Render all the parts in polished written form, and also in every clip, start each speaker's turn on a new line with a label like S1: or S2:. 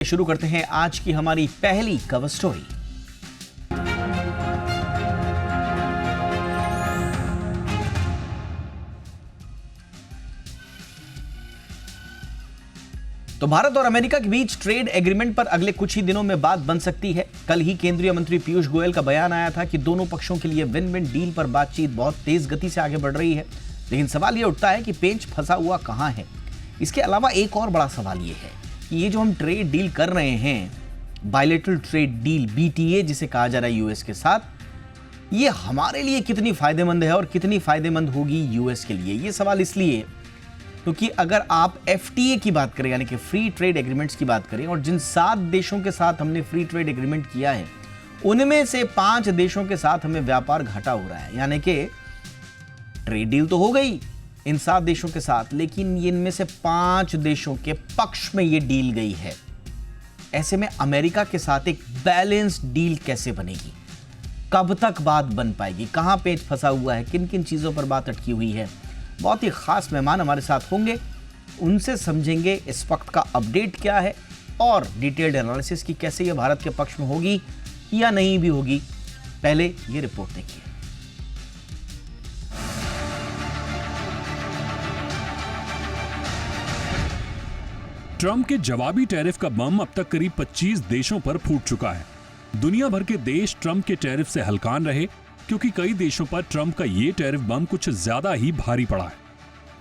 S1: शुरू करते हैं आज की हमारी पहली कवर स्टोरी। तो भारत और अमेरिका के बीच ट्रेड एग्रीमेंट पर अगले कुछ ही दिनों में बात बन सकती है। कल ही केंद्रीय मंत्री पीयूष गोयल का बयान आया था कि दोनों पक्षों के लिए विन विन डील पर बातचीत बहुत तेज गति से आगे बढ़ रही है। लेकिन सवाल यह उठता है कि पेंच फंसा हुआ कहां है। इसके अलावा एक और बड़ा सवाल यह है कि ये जो हम ट्रेड डील कर रहे हैं, बायलैटरल ट्रेड डील BTA जिसे कहा जा रहा है यूएस के साथ, ये हमारे लिए कितनी फायदेमंद है और कितनी फायदेमंद होगी यूएस के लिए। ये सवाल इसलिए क्योंकि अगर आप FTA की बात करें, यानी कि फ्री ट्रेड एग्रीमेंट्स की बात करें, और जिन 7 देशों के साथ हमने फ्री ट्रेड एग्रीमेंट किया है उनमें से 5 देशों के साथ हमें व्यापार घाटा हो रहा है। यानी कि ट्रेड डील तो हो गई इन 7 देशों के साथ, लेकिन इनमें से 5 देशों के पक्ष में ये डील गई है। ऐसे में अमेरिका के साथ एक बैलेंस डील कैसे बनेगी, कब तक बात बन पाएगी, कहां पेच फंसा हुआ है, किन किन चीजों पर बात अटकी हुई है। बहुत ही खास मेहमान हमारे साथ होंगे, उनसे समझेंगे इस वक्त का अपडेट क्या है और डिटेल्ड एनालिसिस की कैसे यह भारत के पक्ष में होगी या नहीं भी होगी। पहले ये रिपोर्ट देखिए।
S2: ट्रंप के जवाबी टैरिफ का बम अब तक करीब 25 देशों पर फूट चुका है। दुनिया भर के देश ट्रंप के टैरिफ से हलकान रहे, क्योंकि कई देशों पर ट्रंप का ये टैरिफ बम कुछ ज्यादा ही भारी पड़ा है।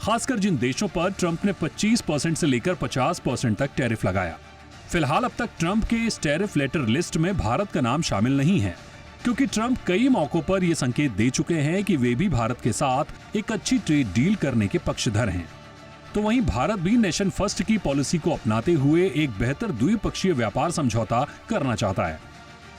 S2: खासकर जिन देशों पर ट्रंप ने 25% से लेकर 50% तक टैरिफ लगाया। फिलहाल अब तक ट्रंप के इस टैरिफ लेटर लिस्ट में भारत का नाम शामिल नहीं है, क्योंकि ट्रंप कई मौकों पर यह संकेत दे चुके हैं कि वे भी भारत के साथ एक अच्छी ट्रेड डील करने के पक्षधर हैं। तो वहीं भारत भी नेशन फर्स्ट की पॉलिसी को अपनाते हुए एक बेहतर द्विपक्षीय व्यापार समझौता करना चाहता है।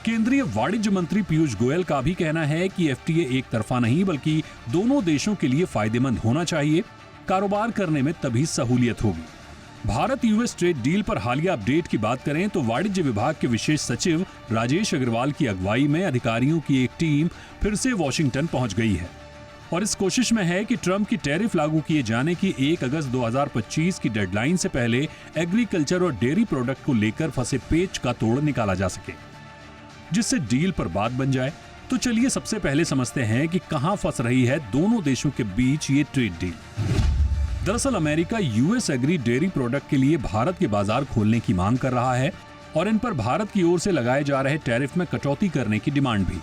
S2: केंद्रीय वाणिज्य मंत्री पीयूष गोयल का भी कहना है कि FTA एक तरफा नहीं बल्कि दोनों देशों के लिए फायदेमंद होना चाहिए। कारोबार करने में तभी सहूलियत होगी। भारत US ट्रेड डील पर हालिया अपडेट की बात करें तो वाणिज्य विभाग के विशेष सचिव राजेश अग्रवाल की अगुवाई में अधिकारियों की एक टीम फिर से वॉशिंगटन पहुंच गई है और इस कोशिश में है कि ट्रंप की टैरिफ लागू किए जाने की 1 अगस्त 2025 की डेडलाइन से पहले एग्रीकल्चर और डेयरी प्रोडक्ट को लेकर फंसे पेच का तोड़ निकाला जा सके, जिससे डील पर बात बन जाए। तो चलिए सबसे पहले समझते हैं कि कहां फंस रही है दोनों देशों के बीच ये ट्रेड डील। दरअसल America US agri dairy product के लिए भारत के बाजार खोलने की मांग कर रहा है और इन पर भारत की ओर से लगाए जा रहे टैरिफ में कटौती करने की डिमांड भी।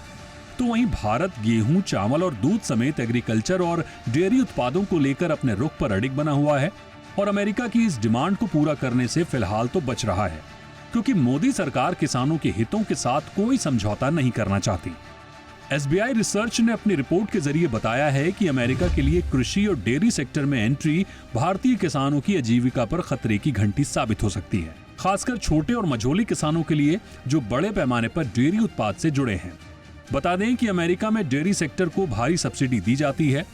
S2: तो वहीं भारत गेहूं, चावल और दूध समेत एग्रीकल्चर और डेयरी उत्पादों को लेकर अपने रुख पर अडिग बना हुआ है और अमेरिका की इस डिमांड को पूरा करने से फिलहाल तो बच रहा है, क्योंकि मोदी सरकार किसानों के हितों के साथ कोई समझौता नहीं करना चाहती। SBI रिसर्च ने अपनी रिपोर्ट के जरिए बताया है कि अमेरिका के लिए कृषि और डेयरी सेक्टर में एंट्री भारतीय किसानों की आजीविका पर खतरे की घंटी साबित हो सकती है, खासकर छोटे और मझोले किसानों के लिए जो बड़े पैमाने पर डेयरी उत्पाद से जुड़े हैं। बता दें कि अमेरिका में डेयरी सेक्टर को भारी सब्सिडी दी जाती है,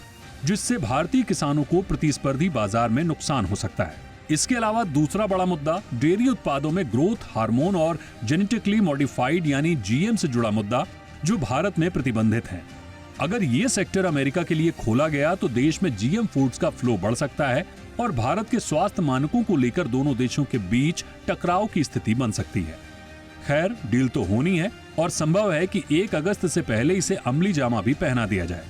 S2: जिससे भारतीय किसानों को प्रतिस्पर्धी बाजार में नुकसान हो सकता है। इसके अलावा दूसरा बड़ा मुद्दा डेयरी उत्पादों में ग्रोथ हार्मोन और जेनेटिकली मॉडिफाइड यानी GM से जुड़ा मुद्दा, जो भारत में प्रतिबंधित है। अगर ये सेक्टर अमेरिका के लिए खोला गया तो देश में GM फूड्स का फ्लो बढ़ सकता है और भारत के स्वास्थ्य मानकों को लेकर दोनों देशों के बीच टकराव की स्थिति बन सकती है। खैर, डील तो होनी है और संभव है कि 1 अगस्त से पहले इसे अमली जामा भी पहना दिया जाए,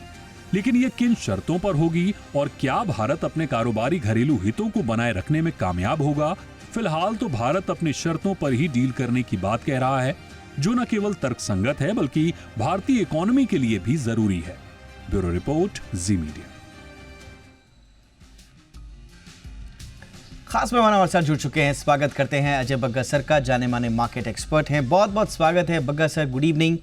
S2: लेकिन ये किन शर्तों पर होगी और क्या भारत अपने कारोबारी घरेलू हितों को बनाए रखने में कामयाब होगा। फिलहाल तो भारत अपनी शर्तों पर ही डील करने की बात कह रहा है, जो न केवल तर्कसंगत है बल्कि भारतीय इकोनॉमी के लिए भी जरूरी है। ब्यूरो रिपोर्ट, जी मीडिया।
S1: खास मेहमान हमारे साथ जुड़ चुके हैं। स्वागत करते हैं अजय बग्गा सर का, जाने माने मार्केट एक्सपर्ट हैं। बहुत बहुत स्वागत है Bagga sir, good evening.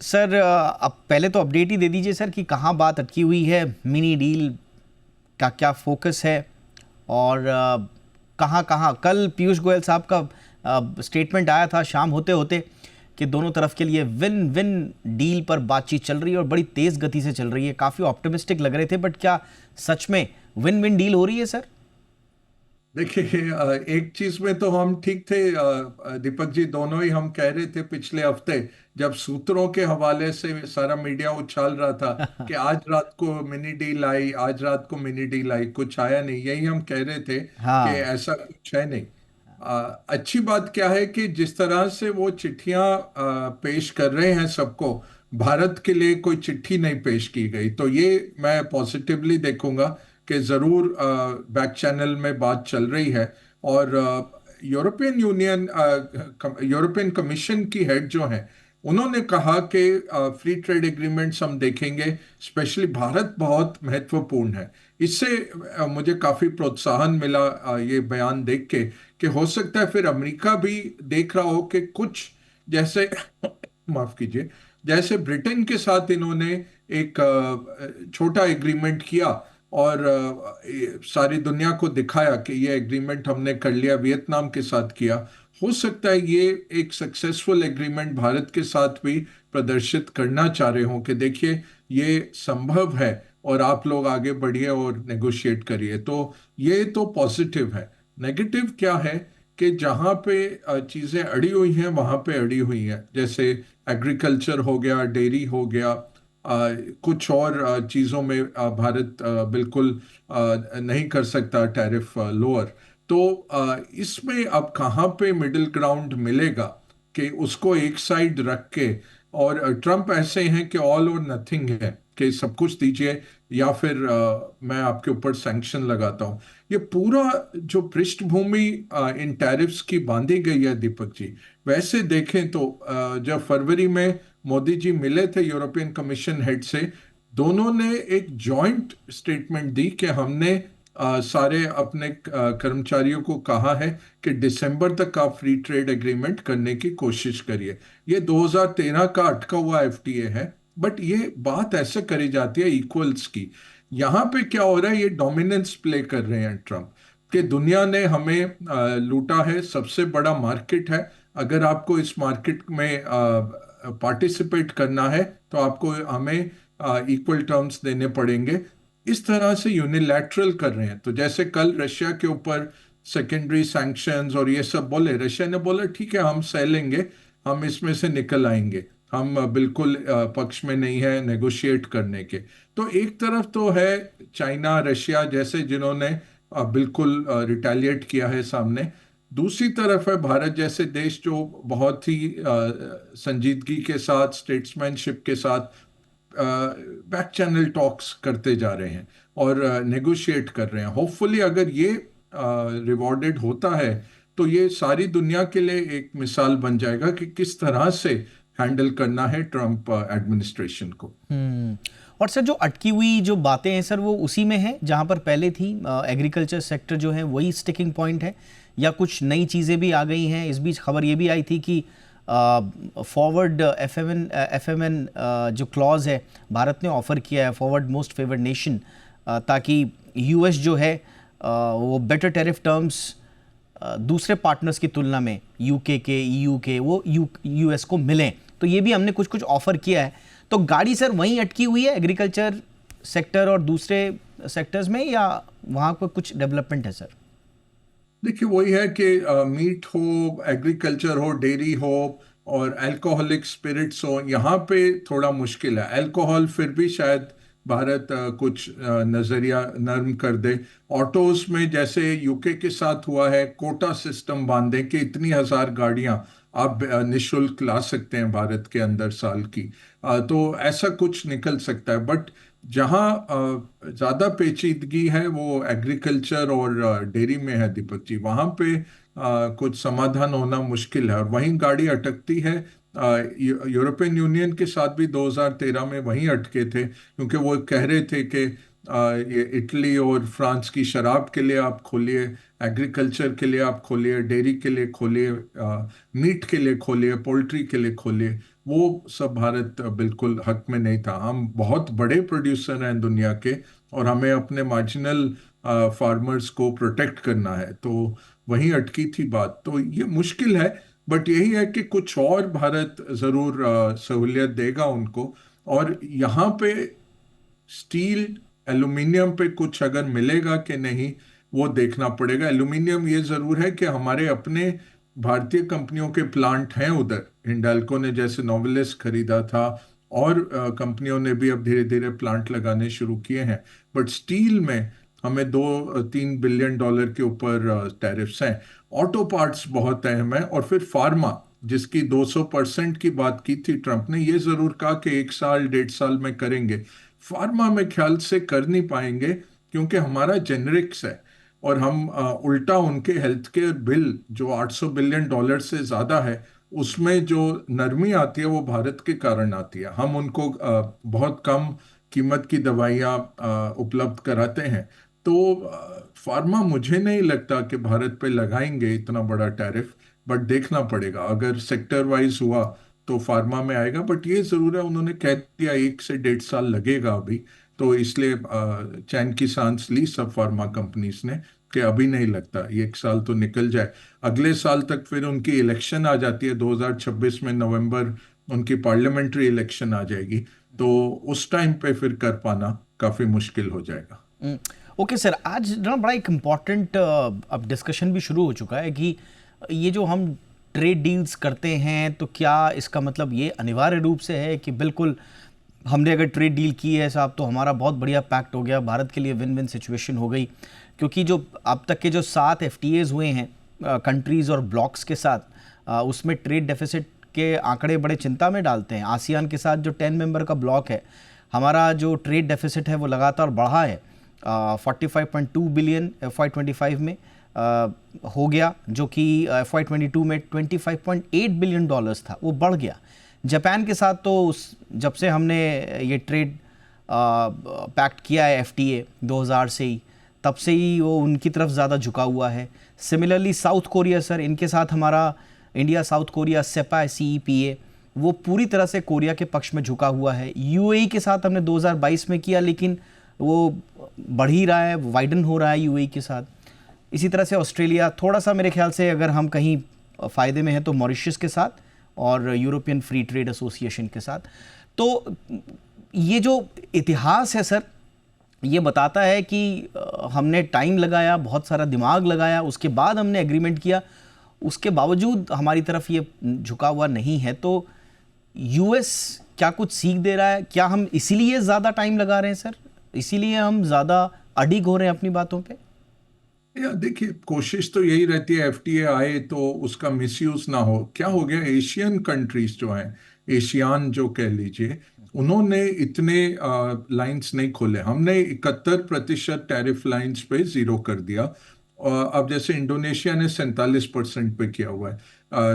S1: Sir, अब पहले तो अपडेट ही दे दीजिए सर कि कहाँ बात अटकी हुई है, मिनी डील का क्या फोकस है और कहाँ कहाँ। कल पीयूष गोयल साहब का स्टेटमेंट आया था शाम होते होते कि दोनों तरफ के लिए विन विन डील पर बातचीत चल रही है और बड़ी तेज़ गति से चल रही है। काफ़ी ऑप्टिमिस्टिक लग रहे थे, बट क्या सच में विन विन डील हो रही है सर?
S3: देखिए, एक चीज में तो हम ठीक थे दीपक जी, दोनों ही हम कह रहे थे पिछले हफ्ते जब सूत्रों के हवाले से सारा मीडिया उछाल रहा था कि आज रात को मिनी डील आई, आज रात को मिनी डील आई, कुछ आया नहीं। यही हम कह रहे थे कि ऐसा कुछ है नहीं। अच्छी बात क्या है कि जिस तरह से वो चिट्ठियां पेश कर रहे हैं सबको, भारत के लिए कोई चिट्ठी नहीं पेश की गई, तो ये मैं पॉजिटिवली देखूंगा कि जरूर बैक चैनल में बात चल रही है। और यूरोपियन यूनियन यूरोपियन कमीशन की हेड जो है, उन्होंने कहा कि फ्री ट्रेड एग्रीमेंट्स हम देखेंगे, स्पेशली भारत बहुत महत्वपूर्ण है। इससे मुझे काफी प्रोत्साहन मिला ये बयान देख के, कि हो सकता है फिर अमेरिका भी देख रहा हो कि कुछ जैसे माफ कीजिए, जैसे ब्रिटेन के साथ इन्होंने एक छोटा एग्रीमेंट किया और सारी दुनिया को दिखाया कि ये एग्रीमेंट हमने कर लिया, वियतनाम के साथ किया। हो सकता है ये एक सक्सेसफुल एग्रीमेंट भारत के साथ भी प्रदर्शित करना चाह रहे हो कि देखिए ये संभव है और आप लोग आगे बढ़िए और नेगोशिएट करिए। तो ये तो पॉजिटिव है। नेगेटिव क्या है कि जहाँ पे चीजें अड़ी हुई हैं वहां पे अड़ी हुई हैं, जैसे एग्रीकल्चर हो गया, डेयरी हो गया, कुछ और चीजों में भारत बिल्कुल नहीं कर सकता टैरिफ लोअर। तो इसमें अब कहाँ पे मिडिल ग्राउंड मिलेगा कि उसको एक साइड रख के, और ट्रम्प ऐसे हैं कि ऑल और नथिंग है कि सब कुछ दीजिए या फिर मैं आपके ऊपर सैंक्शन लगाता हूं। ये पूरा जो पृष्ठभूमि इन टैरिफ्स की बांधी गई है दीपक जी, वैसे देखें तो जब फरवरी में मोदी जी मिले थे यूरोपियन कमीशन हेड से, दोनों ने एक जॉइंट स्टेटमेंट दी कि हमने सारे अपने कर्मचारियों को कहा है कि दिसंबर तक आप फ्री ट्रेड एग्रीमेंट करने की कोशिश करिए। ये 2013 का अटका हुआ एफटीए है, बट ये बात ऐसे करी जाती है इक्वल्स की। यहाँ पे क्या हो रहा है, ये डोमिनेंस प्ले कर रहे हैं ट्रम्प कि दुनिया ने हमें लूटा है, सबसे बड़ा मार्केट है, अगर आपको इस मार्केट में पार्टिसिपेट करना है तो आपको हमें इक्वल टर्म्स देने पड़ेंगे। इस तरह से यूनिलैटरल कर रहे हैं। तो जैसे कल रशिया के ऊपर सेकेंडरी सैंक्शंस और ये सब बोले, रशिया ने बोला ठीक है हम सह लेंगे, हम इसमें से निकल आएंगे, हम बिल्कुल पक्ष में नहीं है नेगोशिएट करने के। तो एक तरफ तो है चाइना रशिया जैसे जिन्होंने बिल्कुल रिटेलिएट किया है सामने, दूसरी तरफ है भारत जैसे देश जो बहुत ही संजीदगी के साथ, स्टेट्समैनशिप के साथ बैक चैनल टॉक्स करते जा रहे हैं और नेगोशिएट कर रहे हैं। होपफुली अगर ये रिवॉर्डेड होता है तो ये सारी दुनिया के लिए एक मिसाल बन जाएगा कि किस तरह से हैंडल करना है ट्रम्प एडमिनिस्ट्रेशन को।
S1: और सर जो अटकी हुई जो बातें हैं सर, वो उसी में है जहां पर पहले थी, एग्रीकल्चर सेक्टर जो है वही स्टिकिंग पॉइंट है, या कुछ नई चीज़ें भी आ गई हैं? इस बीच खबर ये भी आई थी कि फॉरवर्ड एफएमएन जो क्लॉज है भारत ने ऑफर किया है, फॉरवर्ड मोस्ट फेवर्ड नेशन, ताकि यूएस जो है वो बेटर टैरिफ टर्म्स दूसरे पार्टनर्स की तुलना में यूके के, ईयू के, वो यूएस को मिलें। तो ये भी हमने कुछ कुछ ऑफर किया है। तो गाड़ी सर वहीं अटकी हुई है एग्रीकल्चर सेक्टर और दूसरे सेक्टर्स में, या वहाँ पर कुछ डेवलपमेंट है सर?
S3: देखिए वही है कि मीट हो, एग्रीकल्चर हो, डेयरी हो और अल्कोहलिक स्पिरिट्स हो, यहाँ पे थोड़ा मुश्किल है। अल्कोहल फिर भी शायद भारत कुछ नजरिया नरम कर दे। ऑटोज में जैसे यूके के साथ हुआ है, कोटा सिस्टम बांधे कि इतनी हजार गाड़ियां आप निशुल्क ला सकते हैं भारत के अंदर साल की, तो ऐसा कुछ निकल सकता है। बट जहाँ ज्यादा पेचीदगी है वो एग्रीकल्चर और डेयरी में है दीपक जी, वहां पे कुछ समाधान होना मुश्किल है और वहीं गाड़ी अटकती है। यूरोपियन यूनियन के साथ भी 2013 में वहीं अटके थे, क्योंकि वो कह रहे थे कि ये इटली और फ्रांस की शराब के लिए आप खोलिए, एग्रीकल्चर के लिए आप खोलिए, डेयरी के लिए खोलिए, मीट के लिए खोलिए, पोल्ट्री के लिए खोलिए। वो सब भारत बिल्कुल हक में नहीं था। हम बहुत बड़े प्रोड्यूसर हैं दुनिया के और हमें अपने मार्जिनल फार्मर्स को प्रोटेक्ट करना है, तो वहीं अटकी थी बात। तो ये मुश्किल है, बट यही है कि कुछ और भारत जरूर सहूलियत देगा उनको। और यहाँ पे स्टील, एल्यूमिनियम पे कुछ अगर मिलेगा कि नहीं वो देखना पड़ेगा। एल्यूमिनियम ये जरूर है कि हमारे अपने भारतीय कंपनियों के प्लांट हैं उधर, हिंडाल्को ने जैसे नोवेलिस खरीदा था और कंपनियों ने भी अब धीरे धीरे प्लांट लगाने शुरू किए हैं। बट स्टील में हमें $2-3 बिलियन के ऊपर टैरिफ्स हैं ऑटो पार्ट्स बहुत अहम है, और फिर फार्मा जिसकी 200% की बात की थी ट्रंप ने, ये जरूर कहा कि 1 साल 1.5 साल में करेंगे। फार्मा में ख्याल से कर नहीं पाएंगे क्योंकि हमारा जेनरिक्स है, और हम उल्टा उनके हेल्थ केयर बिल जो $800 बिलियन से ज्यादा है, उसमें जो नरमी आती है वो भारत के कारण आती है। हम उनको बहुत कम कीमत की दवाइयाँ उपलब्ध कराते हैं। तो फार्मा मुझे नहीं लगता कि भारत पे लगाएंगे इतना बड़ा टैरिफ, बट देखना पड़ेगा। अगर सेक्टर वाइज हुआ तो फार्मा में आएगा, बट ये जरूर है उन्होंने कह दिया 1 से 1.5 साल लगेगा अभी, तो इसलिए चैन की सांस ली सब फार्मा कंपनीज ने कि अभी नहीं लगता, ये 1 साल तो निकल जाए। अगले साल तक फिर उनकी इलेक्शन आ जाती है, 2026 में नवंबर उनकी पार्लियामेंट्री इलेक्शन आ जाएगी, तो उस टाइम पे फिर कर पाना काफी मुश्किल हो जाएगा।
S1: ओके सर, आज ना बड़ा एक इम्पॉर्टेंट अब डिस्कशन भी शुरू हो चुका है कि ये जो हम ट्रेड डील्स करते हैं, तो क्या इसका मतलब ये अनिवार्य रूप से है कि बिल्कुल हमने अगर ट्रेड डील की है साहब तो हमारा बहुत बढ़िया पैक्ट हो गया, भारत के लिए विन विन सिचुएशन हो गई? क्योंकि जो अब तक के जो 7 FTAs हुए हैं कंट्रीज़ और ब्लॉक्स के साथ, उसमें ट्रेड डेफिसिट के आंकड़े बड़े चिंता में डालते हैं। आसियान के साथ जो 10 मेंबर का ब्लॉक है, हमारा जो ट्रेड डेफिसिट है वो लगातार बढ़ा है, 45.2 बिलियन FY25 में हो गया, जो कि FY22 में $25.8 बिलियन था, वो बढ़ गया। जापान के साथ तो जब से हमने ये ट्रेड पैक्ट किया है FTA 2000 से ही, तब से ही वो उनकी तरफ ज़्यादा झुका हुआ है। सिमिलरली साउथ कोरिया सर, इनके साथ हमारा India South Korea CEPA CEPA, वो पूरी तरह से कोरिया के पक्ष में झुका हुआ है। UAE के साथ हमने 2022 में किया, लेकिन वो बढ़ ही रहा है, वाइडन हो रहा है UAE के साथ। इसी तरह से ऑस्ट्रेलिया थोड़ा सा मेरे ख्याल से अगर हम कहीं फ़ायदे में हैं तो मॉरिशस के साथ और यूरोपियन फ्री ट्रेड एसोसिएशन के साथ। तो ये जो इतिहास है सर, ये बताता है कि हमने टाइम लगाया, बहुत सारा दिमाग लगाया, उसके बाद हमने एग्रीमेंट किया, उसके बावजूद हमारी तरफ ये झुका हुआ नहीं है। तो US क्या कुछ सीख दे रहा है? क्या हम इसीलिए ज़्यादा टाइम लगा रहे हैं सर? इसीलिए हम ज़्यादा अडिग हो रहे हैं अपनी बातों पे?
S3: या देखिए, कोशिश तो यही रहती है FTA आए तो उसका मिसयूज ना हो। क्या हो गया, एशियन कंट्रीज जो हैं, एशियान जो कह लीजिए, उन्होंने इतने लाइंस नहीं खोले। हमने 71% टैरिफ लाइंस पे जीरो कर दिया। अब जैसे इंडोनेशिया ने 47% पे किया हुआ है,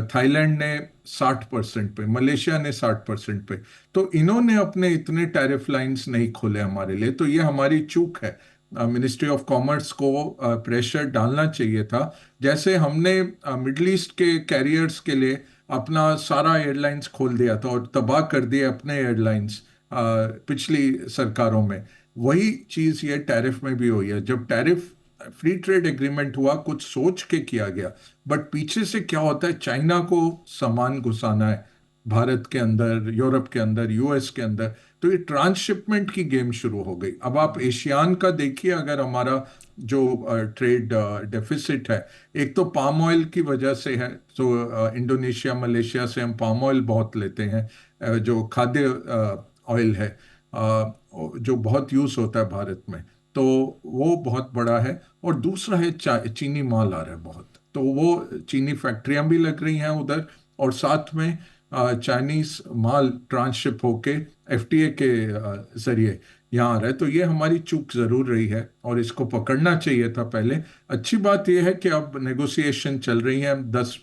S3: थाईलैंड ने 60% पे, मलेशिया ने 60% पे। तो इन्होंने अपने इतने टैरिफ लाइंस नहीं खोले हमारे लिए, तो ये हमारी चूक है। मिनिस्ट्री ऑफ कॉमर्स को प्रेशर डालना चाहिए था। जैसे हमने मिडल ईस्ट के कैरियर्स के लिए अपना सारा एयरलाइंस खोल दिया था और तबाह कर दिए अपने एयरलाइंस पिछली सरकारों में, वही चीज़ ये टैरिफ में भी हुई है। जब टैरिफ फ्री ट्रेड एग्रीमेंट हुआ, कुछ सोच के किया गया, बट पीछे से क्या होता है, चाइना को सामान घुसाना है भारत के अंदर, यूरोप के अंदर, US के अंदर, तो ये ट्रांसशिपमेंट की गेम शुरू हो गई। अब आप एशियान का देखिए, अगर हमारा जो ट्रेड डेफिसिट है, एक तो पाम ऑयल की वजह से है, तो इंडोनेशिया मलेशिया से हम पाम ऑयल बहुत लेते हैं, जो खाद्य ऑयल है, जो बहुत यूज होता है भारत में, तो वो बहुत बड़ा है। और दूसरा है चीनी माल आ रहा है बहुत, तो वो चीनी फैक्ट्रियां भी लग रही हैं उधर, और साथ में चाइनीज माल ट्रांसशिप होके FTA के जरिए यहाँ आ रहा है। तो ये हमारी चूक जरूर रही है और इसको पकड़ना चाहिए था पहले। अच्छी बात यह है कि अब नेगोशिएशन चल रही हैं, 10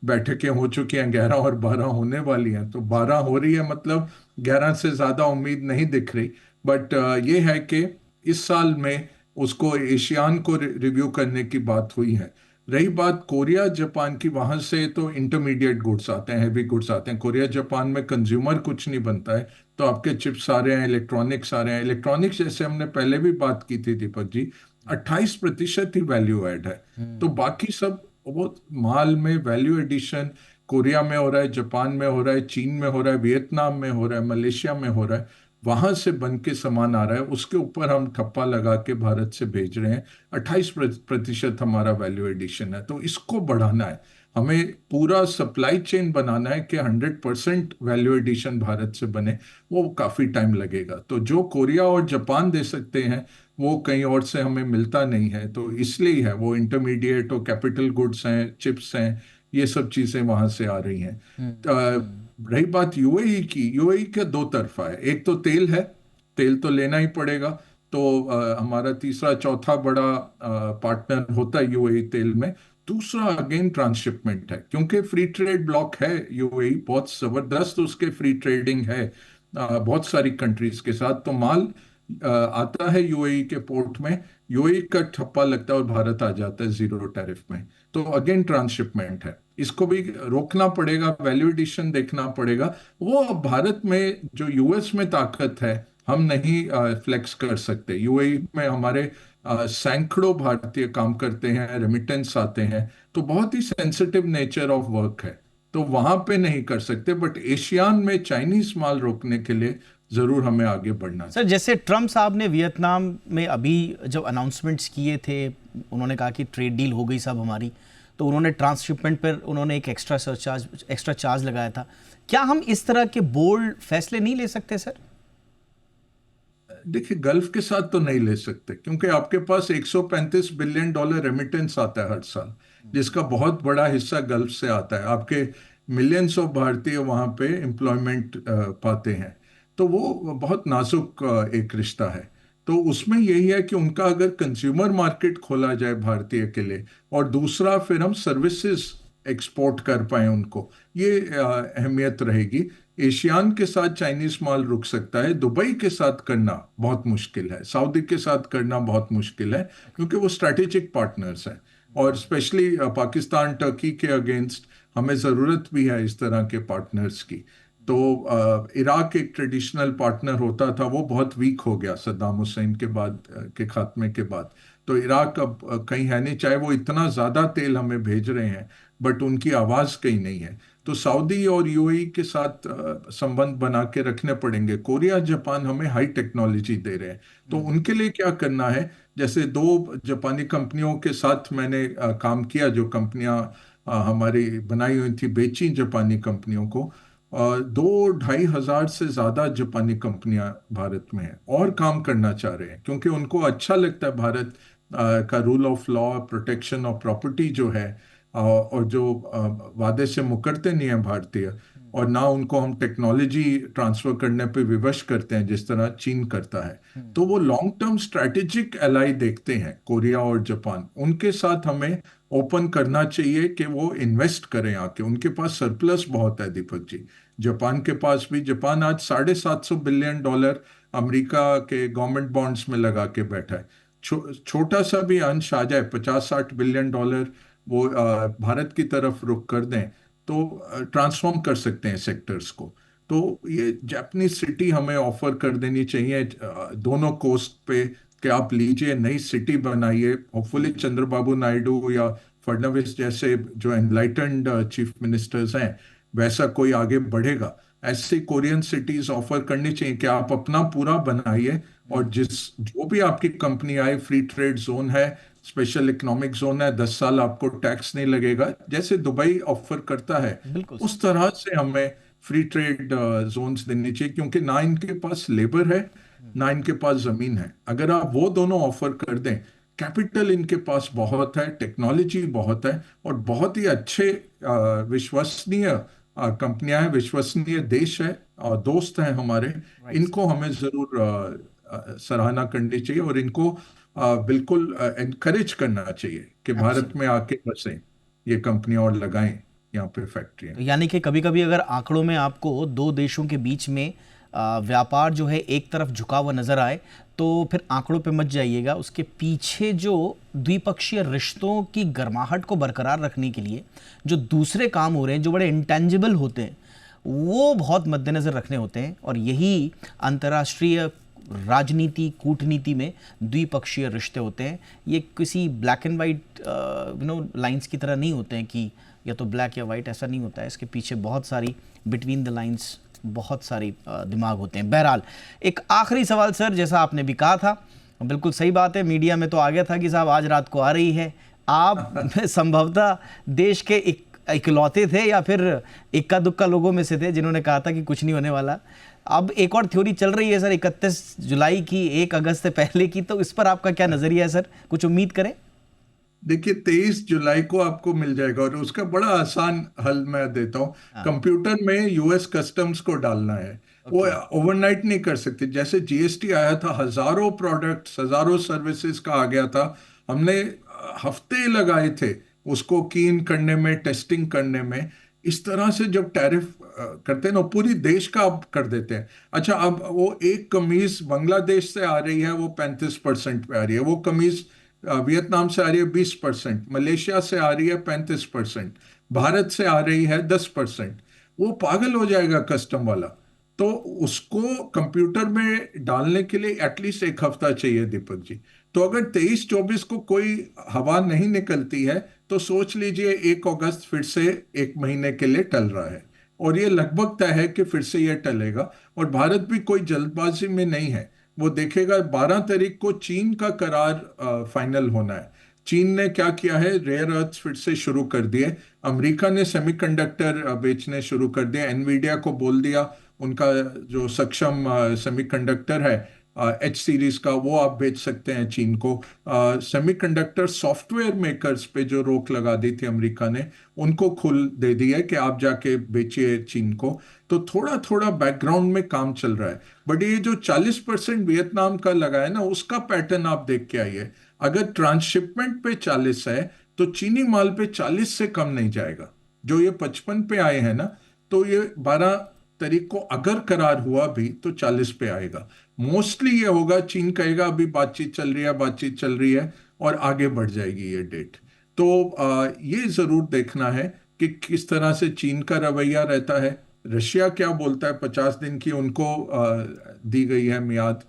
S3: बैठकें हो चुकी हैं, 11 और 12 होने वाली हैं। तो 12 हो रही है, मतलब 11 से ज्यादा उम्मीद नहीं दिख रही। बट ये है कि इस साल में उसको एशियान को रिव्यू करने की बात हुई है। रही बात कोरिया जापान की, वहां से तो इंटरमीडिएट गुड्स आते हैं, हैवी गुड्स आते हैं। कोरिया जापान में कंज्यूमर कुछ नहीं बनता है, तो आपके चिप्स आ रहे हैं, इलेक्ट्रॉनिक्स आ रहे हैं। इलेक्ट्रॉनिक्स जैसे हमने पहले भी बात की थी दीपक जी, 28% ही वैल्यू एड है। तो बाकी सब वो माल में वैल्यू एडिशन कोरिया में हो रहा है, जापान में हो रहा है, चीन में हो रहा है, वियतनाम में हो रहा है, मलेशिया में हो रहा है, वहां से बन के सामान आ रहा है, उसके ऊपर हम ठप्पा लगा के भारत से भेज रहे हैं। 28% हमारा वैल्यू एडिशन है, तो इसको बढ़ाना है। हमें पूरा सप्लाई चेन बनाना है कि 100% वैल्यू एडिशन भारत से बने, वो काफी टाइम लगेगा। तो जो कोरिया और जापान दे सकते हैं वो कहीं और से हमें मिलता नहीं है, तो इसलिए है वो इंटरमीडिएट और कैपिटल गुड्स हैं, चिप्स हैं, ये सब चीजें वहां से आ रही हैं। रही बात यूएई की, यूएई का दो तरफा है, एक तो तेल है, तेल तो लेना ही पड़ेगा। तो हमारा तीसरा चौथा बड़ा पार्टनर होता है यूएई तेल में। दूसरा अगेन ट्रांसशिपमेंट है, क्योंकि फ्री ट्रेड ब्लॉक है यूएई, बहुत जबरदस्त उसके फ्री ट्रेडिंग है बहुत सारी कंट्रीज के साथ। तो माल आता है यूएई के पोर्ट में, यूएई का ठप्पा लगता है और भारत आ जाता है जीरो टैरिफ में। तो अगेन ट्रांसशिपमेंट है, इसको भी रोकना पड़ेगा, वैल्यू एडिशन देखना पड़ेगा। वो भारत में जो यूएस में ताकत है हम नहीं फ्लेक्स कर सकते। यूएई में हमारे सैकड़ों भारतीय काम करते हैं, रेमिटेंस आते हैं, तो बहुत ही सेंसिटिव नेचर ऑफ वर्क है, तो वहां पे नहीं कर सकते। बट एशियान में चाइनीज माल रोकने के लिए जरूर हमें आगे बढ़ना
S1: सर, जैसे ट्रम्प साहब ने वियतनाम में अभी जब अनाउंसमेंट्स किए थे, उन्होंने कहा कि ट्रेड डील हो गई सब हमारी, तो उन्होंने ट्रांसशिपमेंट पर उन्होंने एक एक्स्ट्रा चार्ज लगाया था। क्या हम इस तरह के बोल्ड फैसले नहीं ले सकते सर?
S3: देखिए, गल्फ के साथ तो नहीं ले सकते, क्योंकि आपके पास 135 बिलियन डॉलर रेमिटेंस आता है हर साल, जिसका बहुत बड़ा हिस्सा गल्फ से आता है। आपके मिलियंस ऑफ भारतीय वहां पे एम्प्लॉयमेंट पाते हैं, तो वो बहुत नाजुक एक रिश्ता है। तो उसमें यही है कि उनका अगर कंज्यूमर मार्केट खोला जाए भारतीय के लिए, और दूसरा फिर हम सर्विसेज एक्सपोर्ट कर पाए उनको, ये अहमियत रहेगी। एशियान के साथ चाइनीज माल रुक सकता है, दुबई के साथ करना बहुत मुश्किल है, सऊदी के साथ करना बहुत मुश्किल है, क्योंकि वो स्ट्रैटेजिक पार्टनर्स हैं। और स्पेशली पाकिस्तान, टर्की के अगेंस्ट हमें ज़रूरत भी है इस तरह के पार्टनर्स की। तो इराक एक ट्रेडिशनल पार्टनर होता था, वो बहुत वीक हो गया सद्दाम हुसैन के बाद के खात्मे के बाद। तो इराक अब कहीं है नहीं, चाहे वो इतना ज़्यादा तेल हमें भेज रहे हैं, बट उनकी आवाज़ कहीं नहीं है। तो सऊदी और यूएई के साथ संबंध बना के रखने पड़ेंगे। कोरिया, जापान हमें हाई टेक्नोलॉजी दे रहे हैं, तो उनके लिए क्या करना है, जैसे दो जापानी कंपनियों के साथ मैंने काम किया, जो कंपनियां हमारी बनाई हुई थी, बेची जापानी कंपनियों को। 2-2.5 हजार से ज़्यादा जापानी कंपनियां भारत में हैं और काम करना चाह रहे हैं, क्योंकि उनको अच्छा लगता है भारत का rule of law, protection of property जो है, और जो वादे से मुकरते नहीं है भारतीय, और ना उनको हम टेक्नोलॉजी ट्रांसफर करने पे विवश करते हैं जिस तरह चीन करता है। तो वो लॉन्ग टर्म स्ट्रैटेजिक एलाई देखते हैं कोरिया और जापान, उनके साथ हमें ओपन करना चाहिए कि वो इन्वेस्ट करें आके। उनके पास सरप्लस बहुत है दीपक जी, जापान के पास भी। जापान आज $750 बिलियन अमेरिका के गवर्नमेंट बॉन्ड्स में लगा के बैठा है। छोटा सा भी अंश आ जाए, $50-60 बिलियन वो भारत की तरफ रुख कर दें, तो ट्रांसफॉर्म कर सकते हैं सेक्टर्स को। तो ये जापानीज सिटी हमें ऑफर कर देनी चाहिए दोनों कोस्ट पे, कि आप लीजिए, नई सिटी बनाइए। होपफुली चंद्रबाबू नायडू या फडणवीस जैसे जो एनलाइटेंड चीफ मिनिस्टर्स हैं, वैसा कोई आगे बढ़ेगा। ऐसी कोरियन सिटीज ऑफर करनी चाहिए कि आप अपना पूरा बनाइए, और जो भी आपकी कंपनी आए, फ्री ट्रेड जोन है, स्पेशल इकोनॉमिक जोन है, 10 साल आपको टैक्स नहीं लगेगा, जैसे दुबई ऑफर करता है, उस तरह से हमें फ्री ट्रेड जोन्स देनी चाहिए। क्योंकि ना इनके पास लेबर है, ना इनके पास जमीन है। अगर आप वो दोनों ऑफर कर दें, कैपिटल इनके पास बहुत है, टेक्नोलॉजी बहुत है, और बहुत ही अच्छे विश्वसनीय कंपनियां हैं, विश्वसनीय देश है और दोस्त हैं हमारे, इनको हमें जरूर सराहना करनी चाहिए, और इनको बिल्कुल एनकरेज करना चाहिए कि भारत में आके बसें ये कंपनियां और लगाएं यहाँ पे फैक्ट्रियां।
S1: यानी कि कभी कभी अगर आंकड़ों में आपको दो देशों के बीच में व्यापार जो है एक तरफ झुका हुआ नजर आए, तो फिर आंकड़ों पे मत जाइएगा। उसके पीछे जो द्विपक्षीय रिश्तों की गर्माहट को बरकरार रखने के लिए जो दूसरे काम हो रहे हैं, जो बड़े इंटेंजिबल होते हैं, वो बहुत मद्देनजर रखने होते हैं। और यही अंतर्राष्ट्रीय राजनीति, कूटनीति में द्विपक्षीय रिश्ते होते हैं। ये किसी ब्लैक एंड वाइट लाइंस की तरह नहीं होते हैं कि या तो ब्लैक या वाइट, ऐसा नहीं होता है। इसके पीछे बहुत सारी बिटवीन द लाइंस बहुत सारी दिमाग होते हैं। बहरहाल, एक आखिरी सवाल सर, जैसा आपने भी कहा था, बिल्कुल सही बात है, मीडिया में तो आ गया था कि साहब आज रात को आ रही है। आप संभवतः देश के एक इकलौते थे या फिर इक्का दुक्का लोगों में से थे जिन्होंने कहा था कि कुछ नहीं होने वाला? अब एक और थ्योरी चल रही है सर, 31 जुलाई की, 1 अगस्त से पहले की, तो इस पर आपका क्या नजरिया है सर? कुछ उम्मीद करें?
S3: देखिए 23 जुलाई को आपको मिल जाएगा, और उसका बड़ा आसान हल मैं देता हूँ। कंप्यूटर में यूएस कस्टम्स को डालना है। वो ओवरनाइट नहीं कर सकते। जैसे जीएसटी आया था, हजारों प्रोडक्ट्स, हजारों सर्विसेज का आ गया था, हमने हफ्ते लगाए थे उसको कीन करने में, टेस्टिंग करने में। इस तरह से जब टैरिफ करते हैं ना, पूरी देश का अब कर देते हैं। अच्छा, अब वो एक कमीज बांग्लादेश से आ रही है, वो 35% पे आ रही है। वो कमीज वियतनाम से आ रही है 20%, मलेशिया से आ रही है 35%, भारत से आ रही है 10%। वो पागल हो जाएगा कस्टम वाला। तो उसको कंप्यूटर में डालने के लिए एटलीस्ट 1 हफ्ता चाहिए दीपक जी। तो अगर 23-24 को कोई हवा नहीं निकलती है तो सोच लीजिए 1 अगस्त फिर से 1 महीने के लिए टल रहा है, और ये लगभग तय है कि फिर से ये टलेगा। और भारत भी कोई जल्दबाजी में नहीं है, वो देखेगा। 12 तारीख को चीन का करार फाइनल होना है। चीन ने क्या किया है, रेयर अर्थ फिर से शुरू कर दिए। अमेरिका ने सेमीकंडक्टर बेचने शुरू कर दिए। एनवीडिया को बोल दिया उनका जो सक्षम सेमीकंडक्टर है एच सीरीज का, वो आप बेच सकते हैं चीन को। सेमीकंडक्टर सॉफ्टवेयर मेकर्स पे जो रोक लगा दी थी अमेरिका ने, उनको खुल दे दी है कि आप जाके बेचिए चीन को। तो थोड़ा थोड़ा बैकग्राउंड में काम चल रहा है। बट ये जो 40% वियतनाम का लगा है ना, उसका पैटर्न आप देख के आइए। अगर ट्रांसशिपमेंट पे 40 है तो चीनी माल पे 40 से कम नहीं जाएगा। जो ये 55 पे आए हैं ना, तो ये 12 तारीख को अगर करार हुआ भी तो 40 पे आएगा। मोस्टली ये होगा, चीन कहेगा अभी बातचीत चल रही है, बातचीत चल रही है, और आगे बढ़ जाएगी ये डेट। तो ये जरूर देखना है कि किस तरह से चीन का रवैया रहता है। रशिया क्या बोलता है, 50 दिन की उनको दी गई है मियाद।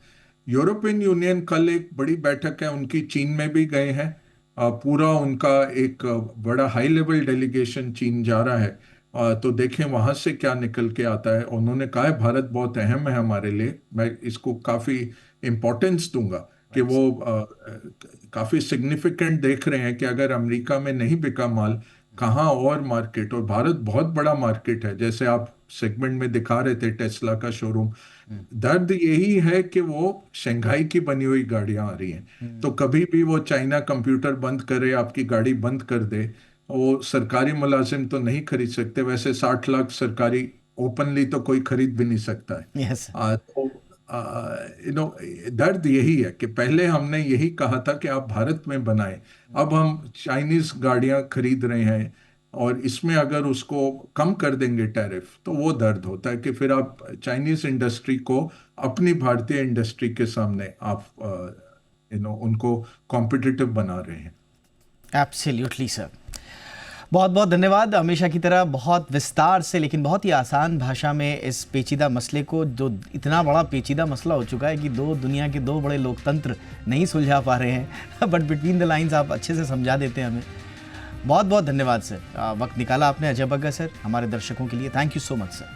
S3: यूरोपियन यूनियन कल एक बड़ी बैठक है उनकी, चीन में भी गए हैं। पूरा उनका एक बड़ा हाई लेवल डेलीगेशन चीन जा रहा है। तो देखें वहां से क्या निकल के आता है। उन्होंने कहा है भारत बहुत अहम है हमारे लिए, मैं इसको काफी इम्पोर्टेंस दूंगा कि वो काफी सिग्निफिकेंट देख रहे हैं कि अगर अमेरिका में नहीं बिका माल, कहाँ और मार्केट। और भारत बहुत बड़ा मार्केट है, जैसे आप सेगमेंट में दिखा रहे थे टेस्ला का शोरूम। दर्द यही है कि वो शंघाई की बनी हुई गाड़ियां आ रही हैं, तो कभी भी वो चाइना कंप्यूटर बंद करे, आपकी गाड़ी बंद कर दे। वो सरकारी मुलाजिम तो नहीं खरीद सकते, वैसे 60 लाख सरकारी ओपनली तो कोई खरीद भी नहीं सकता है।
S1: यस।
S3: तो दर्द यही है कि पहले हमने यही कहा था कि आप भारत में बनाएं, अब हम चाइनीज गाड़ियां खरीद रहे हैं, और इसमें अगर उसको कम कर देंगे टैरिफ, तो वो दर्द होता है कि फिर आप चाइनीज इंडस्ट्री को अपनी भारतीय इंडस्ट्री के सामने आप उनको कॉम्पिटिटिव बना रहे हैं।
S1: एब्सोल्युटली सर, बहुत बहुत धन्यवाद। हमेशा की तरह बहुत विस्तार से लेकिन बहुत ही आसान भाषा में इस पेचीदा मसले को, जो इतना बड़ा पेचीदा मसला हो चुका है कि दुनिया के दो बड़े लोकतंत्र नहीं सुलझा पा रहे हैं, बट बिटवीन द लाइंस आप अच्छे से समझा देते हैं हमें। बहुत बहुत धन्यवाद सर, वक्त निकाला आपने अजय बग्गा सर हमारे दर्शकों के लिए। Thank you so much sir.